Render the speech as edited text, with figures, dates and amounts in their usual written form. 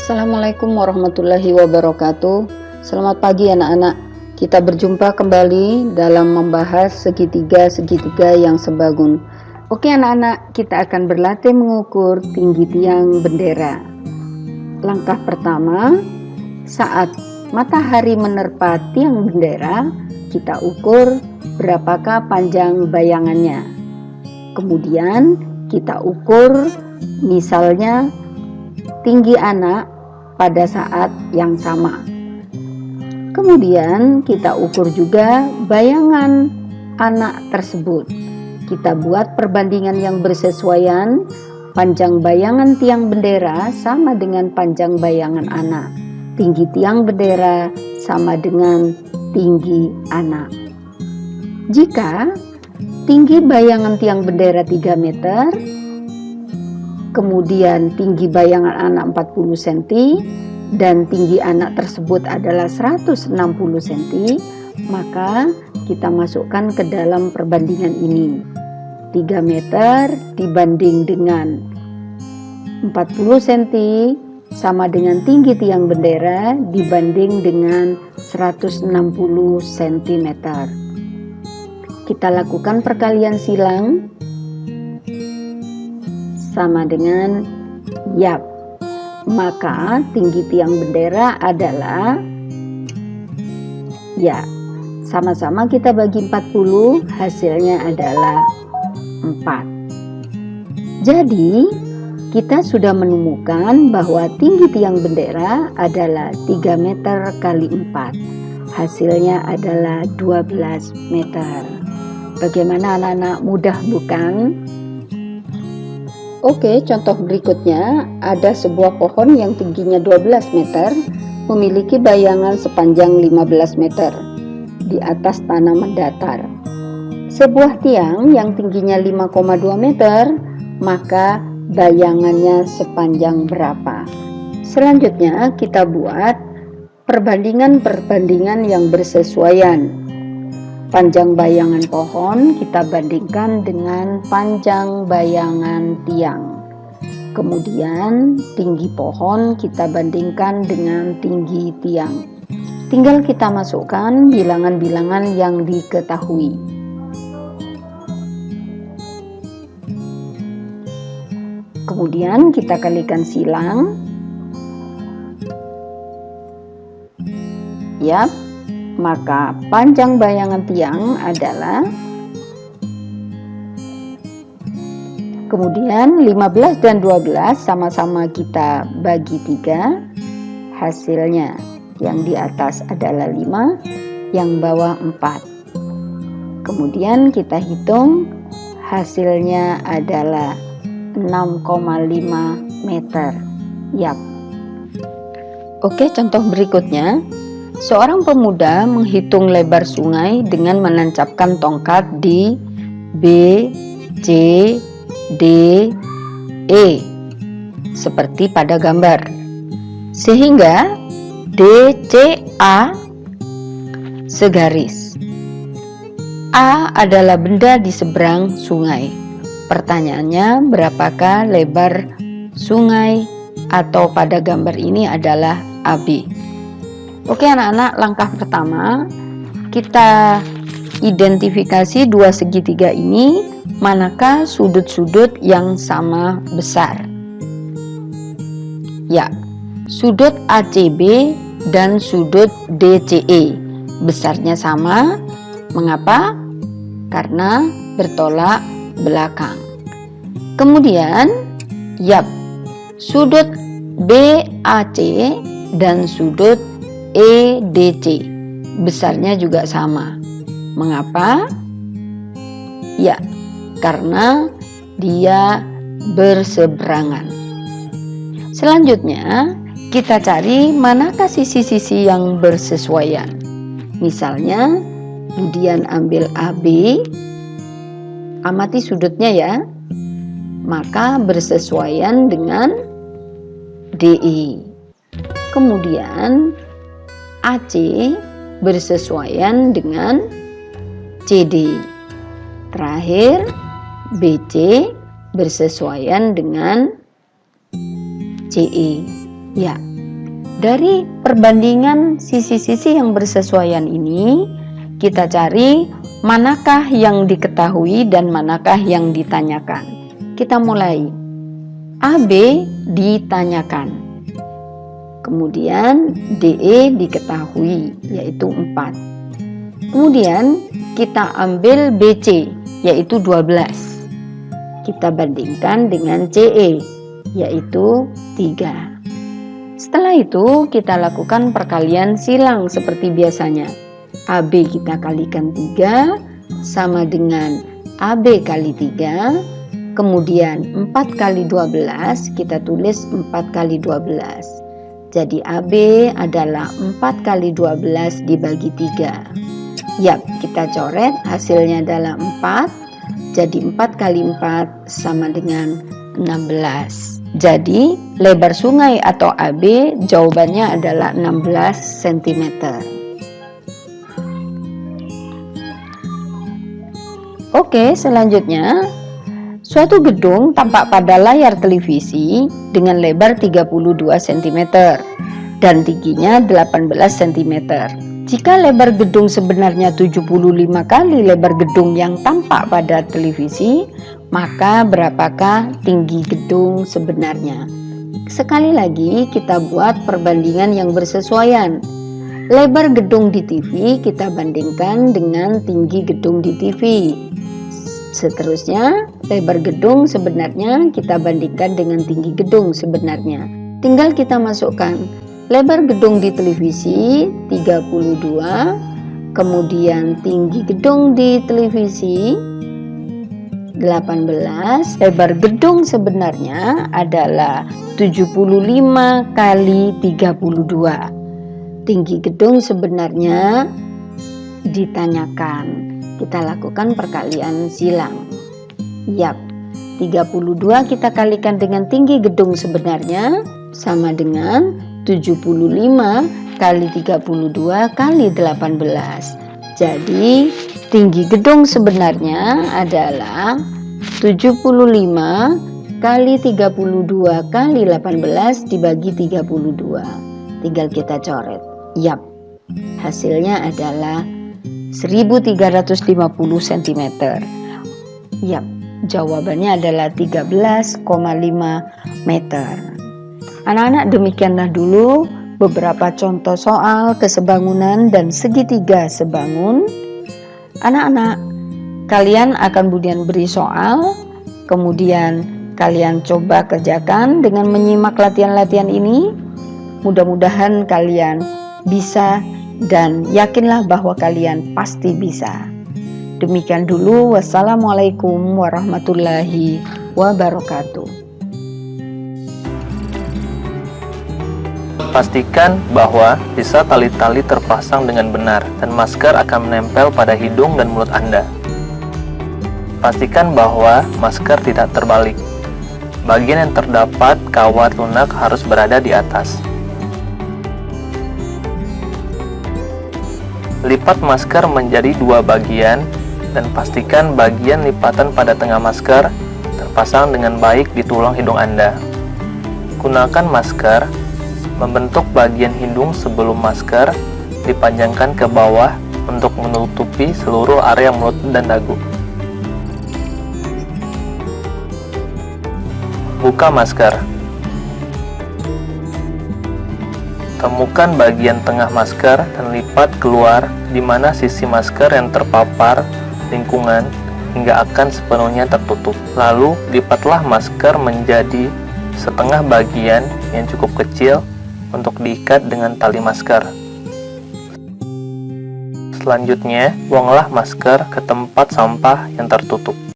Assalamualaikum warahmatullahi wabarakatuh. Selamat pagi anak-anak. Kita berjumpa kembali dalam membahas segitiga-segitiga yang sebagun. Oke anak-anak, kita akan berlatih mengukur tinggi tiang bendera. Langkah pertama, saat matahari menerpa tiang bendera, kita ukur berapakah panjang bayangannya. Kemudian kita ukur misalnya tinggi anak pada saat yang sama. Kemudian kita ukur juga bayangan anak tersebut. Kita buat perbandingan yang bersesuaian. Panjang bayangan tiang bendera sama dengan panjang bayangan anak. Tinggi tiang bendera sama dengan tinggi anak. Jika tinggi bayangan tiang bendera 3 meter, kemudian tinggi bayangan anak 40 cm dan tinggi anak tersebut adalah 160 cm, maka kita masukkan ke dalam perbandingan ini. 3 meter dibanding dengan 40 cm sama dengan tinggi tiang bendera dibanding dengan 160 cm. Kita lakukan perkalian silang sama dengan yap. Maka tinggi tiang bendera adalah sama-sama kita bagi 40, hasilnya adalah 4. Jadi kita sudah menemukan bahwa tinggi tiang bendera adalah 3 meter kali 4. Hasilnya adalah 12 meter. Bagaimana anak-anak, mudah bukan? Oke, contoh berikutnya, ada sebuah pohon yang tingginya 12 meter, memiliki bayangan sepanjang 15 meter di atas tanaman datar. Sebuah tiang yang tingginya 5,2 meter, maka bayangannya sepanjang berapa? Selanjutnya kita buat perbandingan-perbandingan yang bersesuaian. Panjang bayangan pohon kita bandingkan dengan panjang bayangan tiang. Kemudian tinggi pohon kita bandingkan dengan tinggi tiang. Tinggal kita masukkan bilangan-bilangan yang diketahui. Kemudian kita kalikan silang. Yap. Maka panjang bayangan tiang adalah, kemudian 15 dan 12 sama-sama kita bagi 3, hasilnya yang di atas adalah 5, yang bawah 4. Kemudian kita hitung, hasilnya adalah 6,5 meter. Yap. Oke, contoh berikutnya. Seorang pemuda menghitung lebar sungai dengan menancapkan tongkat di B, C, D, E seperti pada gambar, sehingga DCA segaris. A adalah benda di seberang sungai. Pertanyaannya, berapakah lebar sungai atau pada gambar ini adalah AB? Oke anak-anak, langkah pertama kita identifikasi dua segitiga ini, manakah sudut-sudut yang sama besar. Ya, sudut ACB dan sudut DCE besarnya sama. Mengapa? Karena bertolak belakang. Kemudian, sudut BAC dan sudut EDC besarnya juga sama. Mengapa? Ya, karena dia berseberangan. Selanjutnya, kita cari manakah sisi-sisi yang bersesuaian. Misalnya, kemudian ambil AB, amati sudutnya ya, maka bersesuaian dengan DE. Kemudian AC bersesuaian dengan CD. Terakhir BC bersesuaian dengan CE. Ya, Dari perbandingan sisi-sisi yang bersesuaian ini, kita cari manakah yang diketahui dan manakah yang ditanyakan. Kita mulai. AB ditanyakan. Kemudian DE diketahui, yaitu 4. Kemudian kita ambil BC, yaitu 12. Kita bandingkan dengan CE, yaitu 3. Setelah itu kita lakukan perkalian silang seperti biasanya. AB kita kalikan 3 sama dengan AB kali 3. Kemudian 4 kali 12 kita tulis 4 kali 12. Jadi AB adalah 4 kali 12 dibagi 3. Yap, kita coret, hasilnya adalah 4. Jadi 4 kali 4 sama dengan 16. Jadi lebar sungai atau AB jawabannya adalah 16 cm. Oke, selanjutnya suatu gedung tampak pada layar televisi dengan lebar 32 cm dan tingginya 18 cm. Jika lebar gedung sebenarnya 75 kali lebar gedung yang tampak pada televisi, maka berapakah tinggi gedung sebenarnya? Sekali lagi kita buat perbandingan yang bersesuaian. Lebar gedung di TV kita bandingkan dengan tinggi gedung di TV. Seterusnya, lebar gedung sebenarnya kita bandingkan dengan tinggi gedung sebenarnya. Tinggal kita masukkan lebar gedung di televisi 32, kemudian tinggi gedung di televisi 18, lebar gedung sebenarnya adalah 75 kali 32. Tinggi gedung sebenarnya ditanyakan. Kita lakukan perkalian silang. Yap, 32 kita kalikan dengan tinggi gedung sebenarnya sama dengan 75 kali 32 kali 18. Jadi tinggi gedung sebenarnya adalah 75 kali 32 kali 18 dibagi 32. Tinggal kita coret. Yap, hasilnya adalah 1350 cm. Yap, jawabannya adalah 13,5 meter. Anak-anak, demikianlah dulu beberapa contoh soal kesebangunan dan segitiga sebangun. Anak-anak, kalian akan kemudian beri soal, kemudian kalian coba kerjakan dengan menyimak latihan-latihan ini. Mudah-mudahan kalian bisa dan yakinlah bahwa kalian pasti bisa. Demikian dulu, wassalamualaikum warahmatullahi wabarakatuh. Pastikan bahwa sisa tali-tali terpasang dengan benar dan masker akan menempel pada hidung dan mulut Anda. Pastikan bahwa masker tidak terbalik. Bagian yang terdapat kawat lunak harus berada di atas. Lipat masker menjadi 2 bagian dan pastikan bagian lipatan pada tengah masker terpasang dengan baik di tulang hidung Anda. Gunakan masker membentuk bagian hidung sebelum masker dipanjangkan ke bawah untuk menutupi seluruh area mulut dan dagu. Buka masker. Temukan bagian tengah masker dan lipat keluar di mana sisi masker yang terpapar lingkungan hingga akan sepenuhnya tertutup. Lalu lipatlah masker menjadi setengah bagian yang cukup kecil untuk diikat dengan tali masker. Selanjutnya, buanglah masker ke tempat sampah yang tertutup.